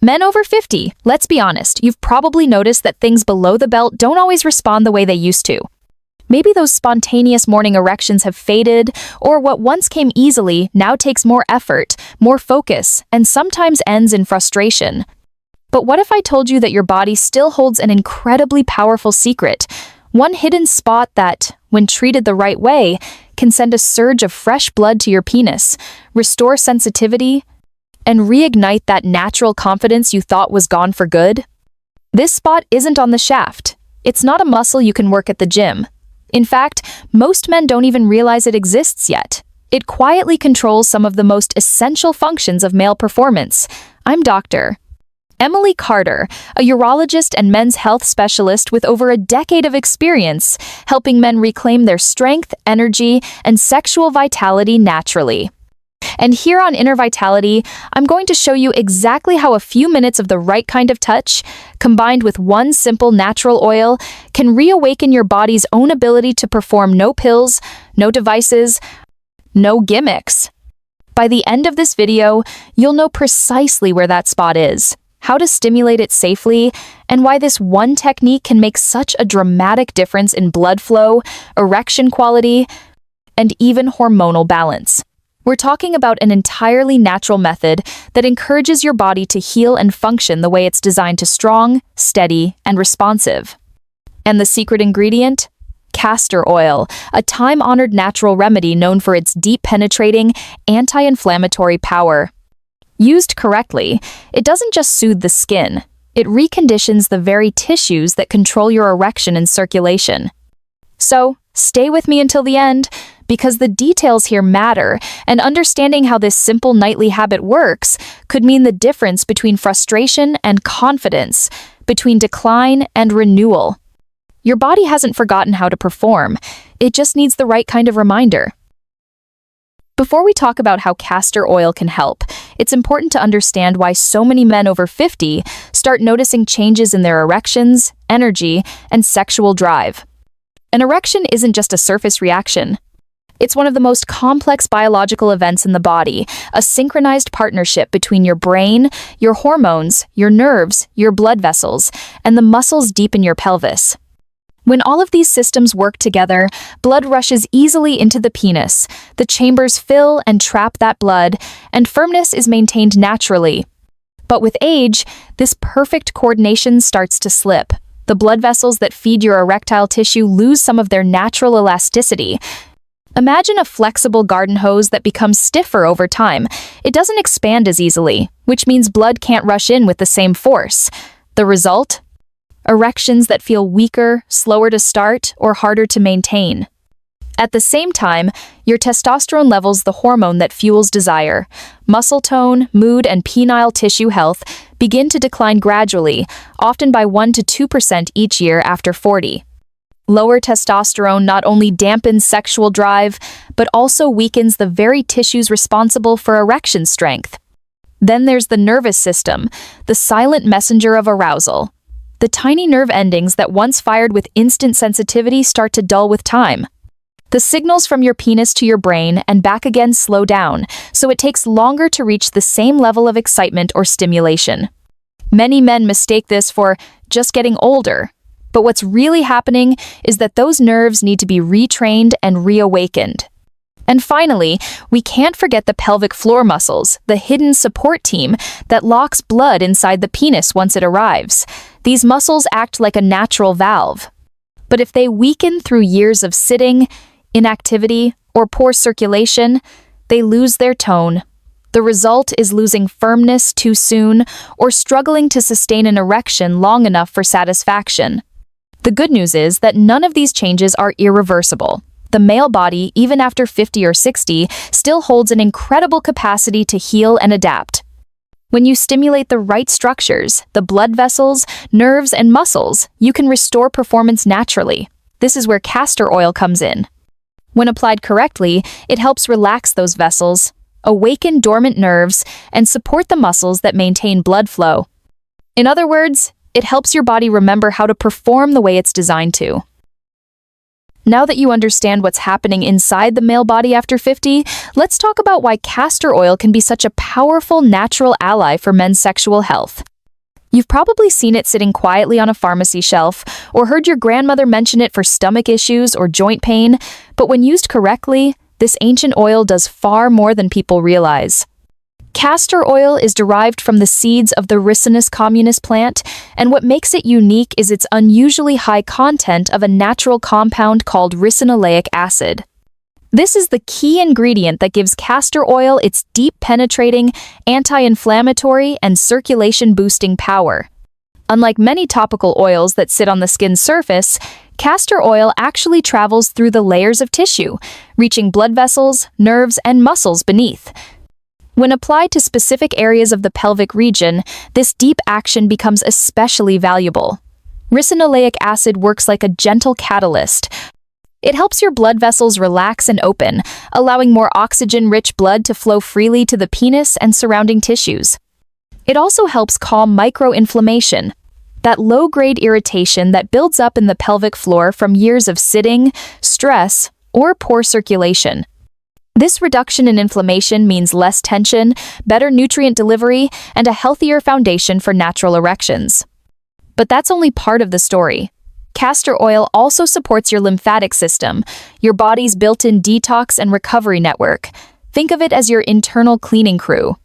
Men over 50, let's be honest, you've probably noticed that things below the belt don't always respond the way they used to. Maybe those spontaneous morning erections have faded, or what once came easily now takes more effort, more focus, and sometimes ends in frustration. But what if I told you that your body still holds an incredibly powerful secret, one hidden spot that, when treated the right way, can send a surge of fresh blood to your penis, restore sensitivity, and reignite that natural confidence you thought was gone for good? This spot isn't on the shaft. It's not a muscle you can work at the gym. In fact, most men don't even realize it exists yet. It quietly controls some of the most essential functions of male performance. I'm Dr. Emily Carter, a urologist and men's health specialist with over a decade of experience, helping men reclaim their strength, energy, and sexual vitality naturally. And here on Inner Vitality, I'm going to show you exactly how a few minutes of the right kind of touch, combined with one simple natural oil, can reawaken your body's own ability to perform no pills, no devices, no gimmicks. By the end of this video, you'll know precisely where that spot is, how to stimulate it safely, and why this one technique can make such a dramatic difference in blood flow, erection quality, and even hormonal balance. We're talking about an entirely natural method that encourages your body to heal and function the way it's designed to: strong, steady, and responsive. And the secret ingredient? Castor oil, a time-honored natural remedy known for its deep-penetrating, anti-inflammatory power. Used correctly, it doesn't just soothe the skin, it reconditions the very tissues that control your erection and circulation. So, stay with me until the end, because the details here matter, and understanding how this simple nightly habit works could mean the difference between frustration and confidence, between decline and renewal. Your body hasn't forgotten how to perform, it just needs the right kind of reminder. Before we talk about how castor oil can help, it's important to understand why so many men over 50 start noticing changes in their erections, energy, and sexual drive. An erection isn't just a surface reaction. It's one of the most complex biological events in the body, a synchronized partnership between your brain, your hormones, your nerves, your blood vessels, and the muscles deep in your pelvis. When all of these systems work together, blood rushes easily into the penis, the chambers fill and trap that blood, and firmness is maintained naturally. But with age, this perfect coordination starts to slip. The blood vessels that feed your erectile tissue lose some of their natural elasticity. Imagine a flexible garden hose that becomes stiffer over time. It doesn't expand as easily, which means blood can't rush in with the same force. The result? Erections that feel weaker, slower to start, or harder to maintain. At the same time, your testosterone levels, the hormone that fuels desire, muscle tone, mood, and penile tissue health, begin to decline gradually, often by 1 to 2% each year after 40. Lower testosterone not only dampens sexual drive, but also weakens the very tissues responsible for erection strength. Then there's the nervous system, the silent messenger of arousal. The tiny nerve endings that once fired with instant sensitivity start to dull with time. The signals from your penis to your brain and back again slow down, so it takes longer to reach the same level of excitement or stimulation. Many men mistake this for just getting older. But what's really happening is that those nerves need to be retrained and reawakened. And finally, we can't forget the pelvic floor muscles, the hidden support team that locks blood inside the penis once it arrives. These muscles act like a natural valve. But if they weaken through years of sitting, inactivity, or poor circulation, they lose their tone. The result is losing firmness too soon or struggling to sustain an erection long enough for satisfaction. The good news is that none of these changes are irreversible. The male body, even after 50 or 60, still holds an incredible capacity to heal and adapt. When you stimulate the right structures, the blood vessels, nerves, and muscles, you can restore performance naturally. This is where castor oil comes in. When applied correctly, it helps relax those vessels, awaken dormant nerves, and support the muscles that maintain blood flow. In other words, it helps your body remember how to perform the way it's designed to. Now that you understand what's happening inside the male body after 50, let's talk about why castor oil can be such a powerful natural ally for men's sexual health. You've probably seen it sitting quietly on a pharmacy shelf, or heard your grandmother mention it for stomach issues or joint pain, but when used correctly, this ancient oil does far more than people realize. Castor oil is derived from the seeds of the Ricinus communis plant, and what makes it unique is its unusually high content of a natural compound called ricinoleic acid. This is the key ingredient that gives castor oil its deep penetrating, anti-inflammatory, and circulation-boosting power. Unlike many topical oils that sit on the skin's surface, castor oil actually travels through the layers of tissue, reaching blood vessels, nerves, and muscles beneath. When applied to specific areas of the pelvic region, this deep action becomes especially valuable. Ricinoleic acid works like a gentle catalyst. It helps your blood vessels relax and open, allowing more oxygen-rich blood to flow freely to the penis and surrounding tissues. It also helps calm microinflammation, that low-grade irritation that builds up in the pelvic floor from years of sitting, stress, or poor circulation. This reduction in inflammation means less tension, better nutrient delivery, and a healthier foundation for natural erections. But that's only part of the story. Castor oil also supports your lymphatic system, your body's built-in detox and recovery network. Think of it as your internal cleaning crew.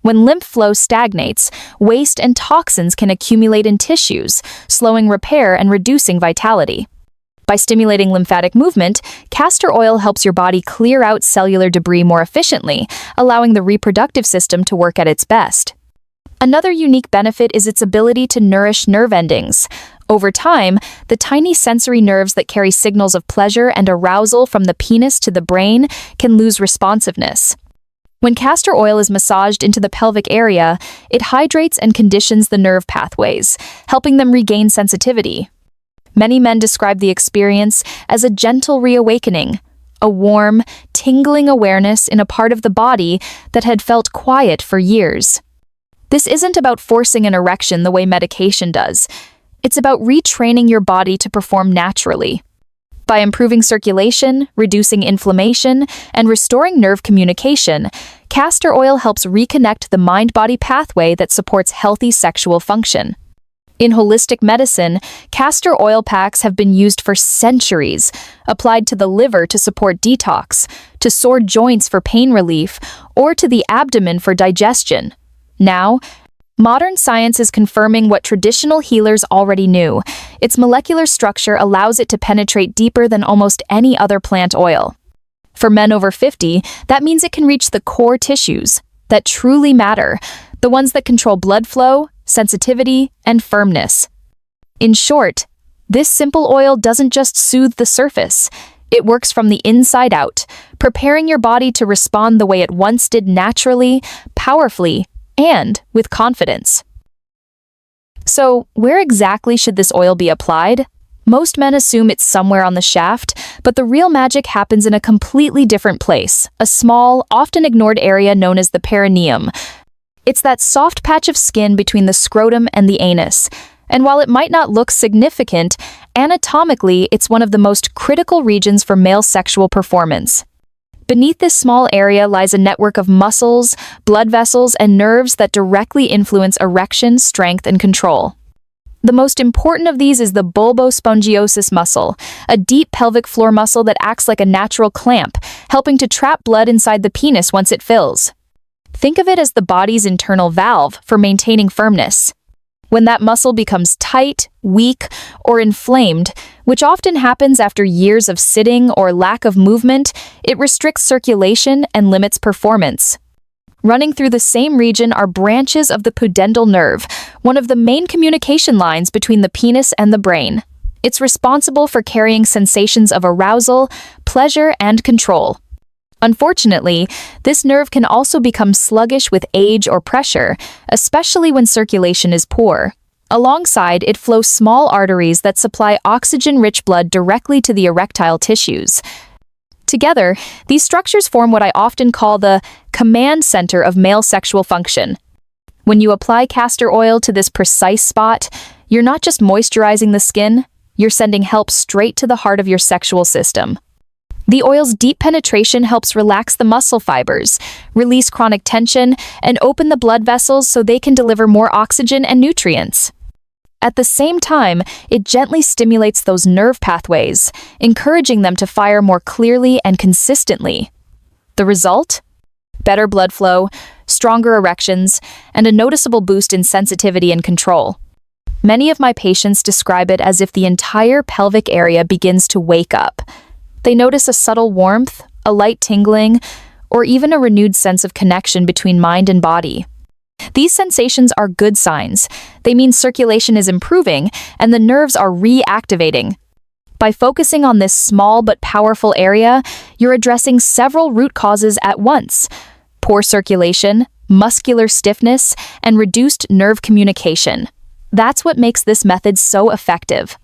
When lymph flow stagnates, waste and toxins can accumulate in tissues, slowing repair and reducing vitality. By stimulating lymphatic movement, castor oil helps your body clear out cellular debris more efficiently, allowing the reproductive system to work at its best. Another unique benefit is its ability to nourish nerve endings. Over time, the tiny sensory nerves that carry signals of pleasure and arousal from the penis to the brain can lose responsiveness. When castor oil is massaged into the pelvic area, it hydrates and conditions the nerve pathways, helping them regain sensitivity. Many men describe the experience as a gentle reawakening, a warm, tingling awareness in a part of the body that had felt quiet for years. This isn't about forcing an erection the way medication does. It's about retraining your body to perform naturally. By improving circulation, reducing inflammation, and restoring nerve communication, castor oil helps reconnect the mind-body pathway that supports healthy sexual function. In holistic medicine, castor oil packs have been used for centuries, applied to the liver to support detox, to sore joints for pain relief, or to the abdomen for digestion. Now, modern science is confirming what traditional healers already knew. Its molecular structure allows it to penetrate deeper than almost any other plant oil. For men over 50, that means it can reach the core tissues that truly matter, the ones that control blood flow, sensitivity, and firmness. In short, this simple oil doesn't just soothe the surface. It works from the inside out, preparing your body to respond the way it once did naturally, powerfully, and with confidence. So, where exactly should this oil be applied? Most men assume it's somewhere on the shaft, but the real magic happens in a completely different place, a small, often ignored area known as the perineum. It's that soft patch of skin between the scrotum and the anus. And while it might not look significant, anatomically it's one of the most critical regions for male sexual performance. Beneath this small area lies a network of muscles, blood vessels, and nerves that directly influence erection, strength, and control. The most important of these is the bulbospongiosus muscle, a deep pelvic floor muscle that acts like a natural clamp, helping to trap blood inside the penis once it fills. Think of it as the body's internal valve for maintaining firmness. When that muscle becomes tight, weak, or inflamed, which often happens after years of sitting or lack of movement, it restricts circulation and limits performance. Running through the same region are branches of the pudendal nerve, one of the main communication lines between the penis and the brain. It's responsible for carrying sensations of arousal, pleasure, and control. Unfortunately, this nerve can also become sluggish with age or pressure, especially when circulation is poor. Alongside, it flows small arteries that supply oxygen-rich blood directly to the erectile tissues. Together, these structures form what I often call the command center of male sexual function. When you apply castor oil to this precise spot, you're not just moisturizing the skin, You're sending help straight to the heart of your sexual system. The oil's deep penetration helps relax the muscle fibers, release chronic tension, and open the blood vessels so they can deliver more oxygen and nutrients. At the same time, it gently stimulates those nerve pathways, encouraging them to fire more clearly and consistently. The result? Better blood flow, stronger erections, and a noticeable boost in sensitivity and control. Many of my patients describe it as if the entire pelvic area begins to wake up. They notice a subtle warmth, a light tingling, or even a renewed sense of connection between mind and body. These sensations are good signs. They mean circulation is improving and the nerves are reactivating. By focusing on this small but powerful area, you're addressing several root causes at once: poor circulation, muscular stiffness, and reduced nerve communication. That's what makes this method so effective.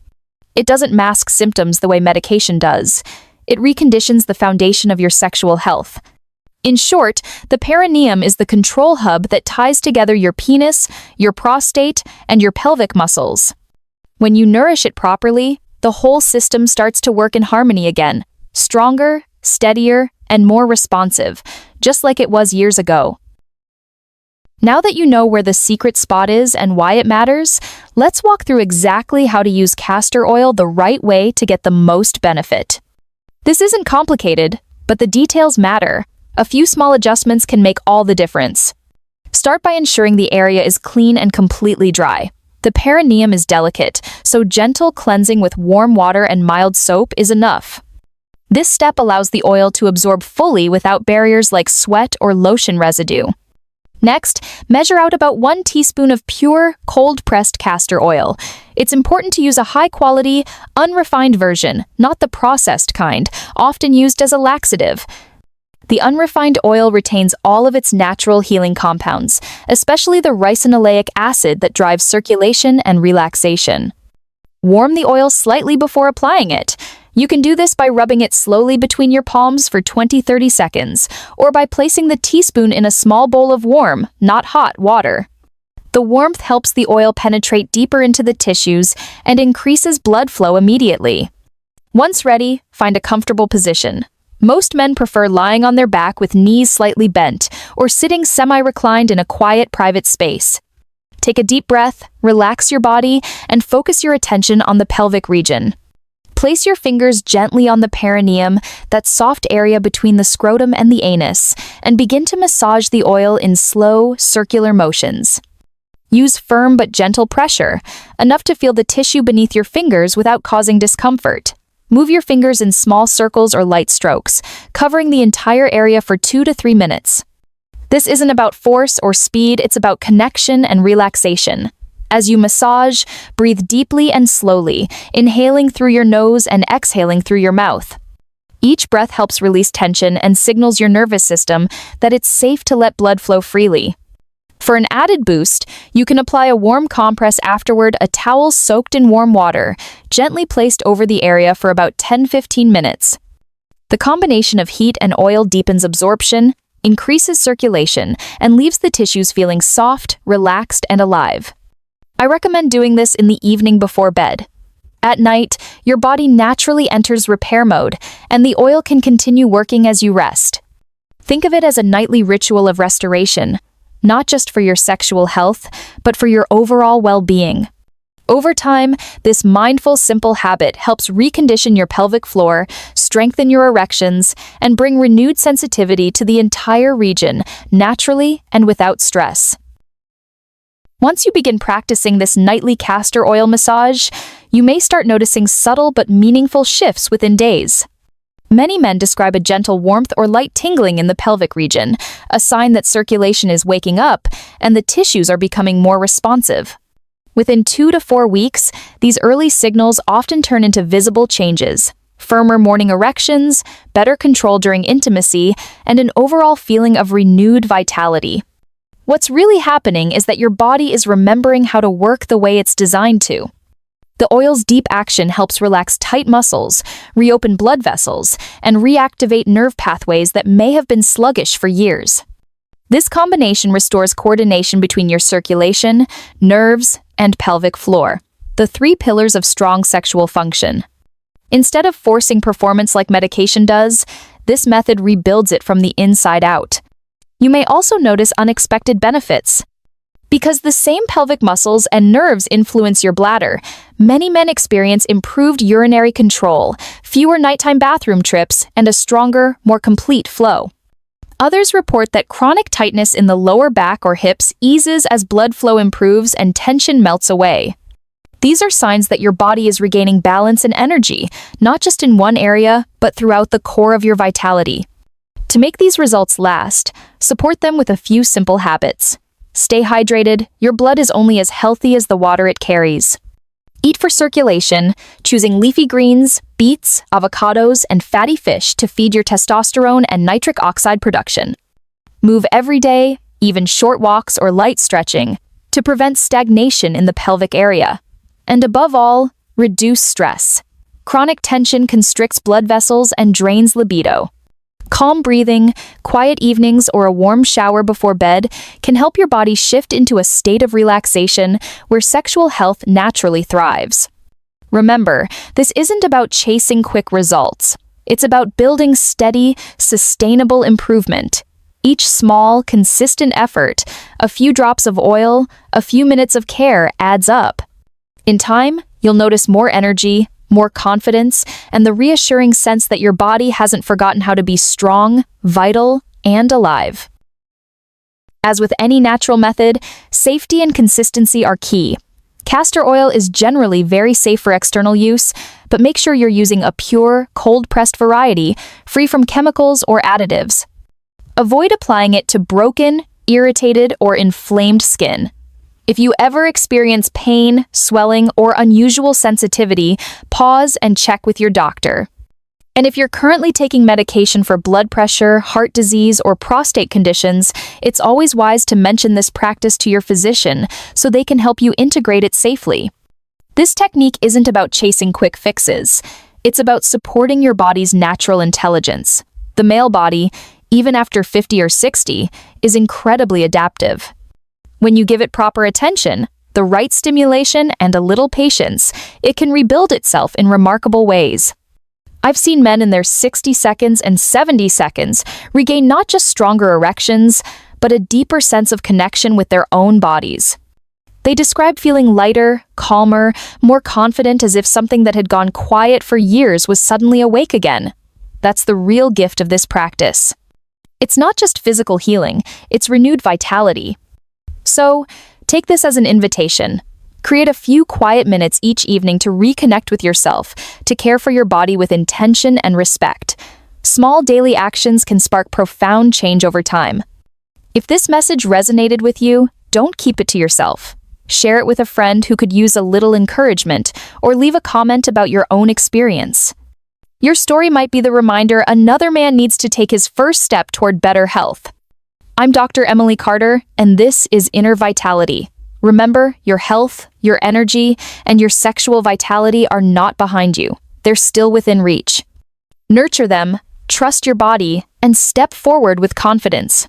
It doesn't mask symptoms the way medication does. It reconditions the foundation of your sexual health. In short, the perineum is the control hub that ties together your penis, your prostate, and your pelvic muscles. When you nourish it properly, the whole system starts to work in harmony again, stronger, steadier, and more responsive, just like it was years ago. Now that you know where the secret spot is and why it matters, let's walk through exactly how to use castor oil the right way to get the most benefit. This isn't complicated, but the details matter. A few small adjustments can make all the difference. Start by ensuring the area is clean and completely dry. The perineum is delicate, so gentle cleansing with warm water and mild soap is enough. This step allows the oil to absorb fully without barriers like sweat or lotion residue. Next, measure out about 1 teaspoon of pure, cold-pressed castor oil. It's important to use a high-quality, unrefined version, not the processed kind, often used as a laxative. The unrefined oil retains all of its natural healing compounds, especially the ricinoleic acid that drives circulation and relaxation. Warm the oil slightly before applying it. You can do this by rubbing it slowly between your palms for 20-30 seconds, or by placing the teaspoon in a small bowl of warm, not hot, water. The warmth helps the oil penetrate deeper into the tissues and increases blood flow immediately. Once ready, find a comfortable position. Most men prefer lying on their back with knees slightly bent, or sitting semi-reclined in a quiet, private space. Take a deep breath, relax your body, and focus your attention on the pelvic region. Place your fingers gently on the perineum, that soft area between the scrotum and the anus, and begin to massage the oil in slow, circular motions. Use firm but gentle pressure, enough to feel the tissue beneath your fingers without causing discomfort. Move your fingers in small circles or light strokes, covering the entire area for 2 to 3 minutes. This isn't about force or speed, it's about connection and relaxation. As you massage, breathe deeply and slowly, inhaling through your nose and exhaling through your mouth. Each breath helps release tension and signals your nervous system that it's safe to let blood flow freely. For an added boost, you can apply a warm compress afterward, a towel soaked in warm water, gently placed over the area for about 10-15 minutes. The combination of heat and oil deepens absorption, increases circulation, and leaves the tissues feeling soft, relaxed, and alive. I recommend doing this in the evening before bed. At night, your body naturally enters repair mode, and the oil can continue working as you rest. Think of it as a nightly ritual of restoration, not just for your sexual health, but for your overall well-being. Over time, this mindful, simple habit helps recondition your pelvic floor, strengthen your erections, and bring renewed sensitivity to the entire region, naturally and without stress. Once you begin practicing this nightly castor oil massage, you may start noticing subtle but meaningful shifts within days. Many men describe a gentle warmth or light tingling in the pelvic region, a sign that circulation is waking up and the tissues are becoming more responsive. Within 2 to 4 weeks, these early signals often turn into visible changes: firmer morning erections, better control during intimacy, and an overall feeling of renewed vitality. What's really happening is that your body is remembering how to work the way it's designed to. The oil's deep action helps relax tight muscles, reopen blood vessels, and reactivate nerve pathways that may have been sluggish for years. This combination restores coordination between your circulation, nerves, and pelvic floor. the 3 pillars of strong sexual function. Instead of forcing performance like medication does, this method rebuilds it from the inside out. You may also notice unexpected benefits. Because the same pelvic muscles and nerves influence your bladder, many men experience improved urinary control, fewer nighttime bathroom trips, and a stronger, more complete flow. Others report that chronic tightness in the lower back or hips eases as blood flow improves and tension melts away. These are signs that your body is regaining balance and energy, not just in one area, but throughout the core of your vitality. To make these results last, support them with a few simple habits. Stay hydrated. Your blood is only as healthy as the water it carries. Eat for circulation, choosing leafy greens, beets, avocados, and fatty fish to feed your testosterone and nitric oxide production. Move every day, even short walks or light stretching, to prevent stagnation in the pelvic area. And above all, reduce stress. Chronic tension constricts blood vessels and drains libido. Calm breathing, quiet evenings, or a warm shower before bed can help your body shift into a state of relaxation where sexual health naturally thrives. Remember, this isn't about chasing quick results. It's about building steady, sustainable improvement. Each small, consistent effort, a few drops of oil, a few minutes of care adds up. In time, you'll notice more energy, more confidence, and the reassuring sense that your body hasn't forgotten how to be strong, vital, and alive. As with any natural method, safety and consistency are key. Castor oil is generally very safe for external use, but make sure you're using a pure, cold-pressed variety, free from chemicals or additives. Avoid applying it to broken, irritated, or inflamed skin. If you ever experience pain, swelling, or unusual sensitivity, pause and check with your doctor. And if you're currently taking medication for blood pressure, heart disease, or prostate conditions, it's always wise to mention this practice to your physician so they can help you integrate it safely. This technique isn't about chasing quick fixes. It's about supporting your body's natural intelligence. The male body, even after 50 or 60, is incredibly adaptive. When you give it proper attention, the right stimulation, and a little patience, it can rebuild itself in remarkable ways. I've seen men in their 60 seconds and 70 seconds regain not just stronger erections, but a deeper sense of connection with their own bodies. They describe feeling lighter, calmer, more confident, as if something that had gone quiet for years was suddenly awake again. That's the real gift of this practice. It's not just physical healing, it's renewed vitality. So, take this as an invitation. Create a few quiet minutes each evening to reconnect with yourself, to care for your body with intention and respect. Small daily actions can spark profound change over time. If this message resonated with you, don't keep it to yourself. Share it with a friend who could use a little encouragement, or leave a comment about your own experience. Your story might be the reminder another man needs to take his first step toward better health. I'm Dr. Emily Carter, and this is Inner Vitality. Remember, your health, your energy, and your sexual vitality are not behind you. They're still within reach. Nurture them, trust your body, and step forward with confidence.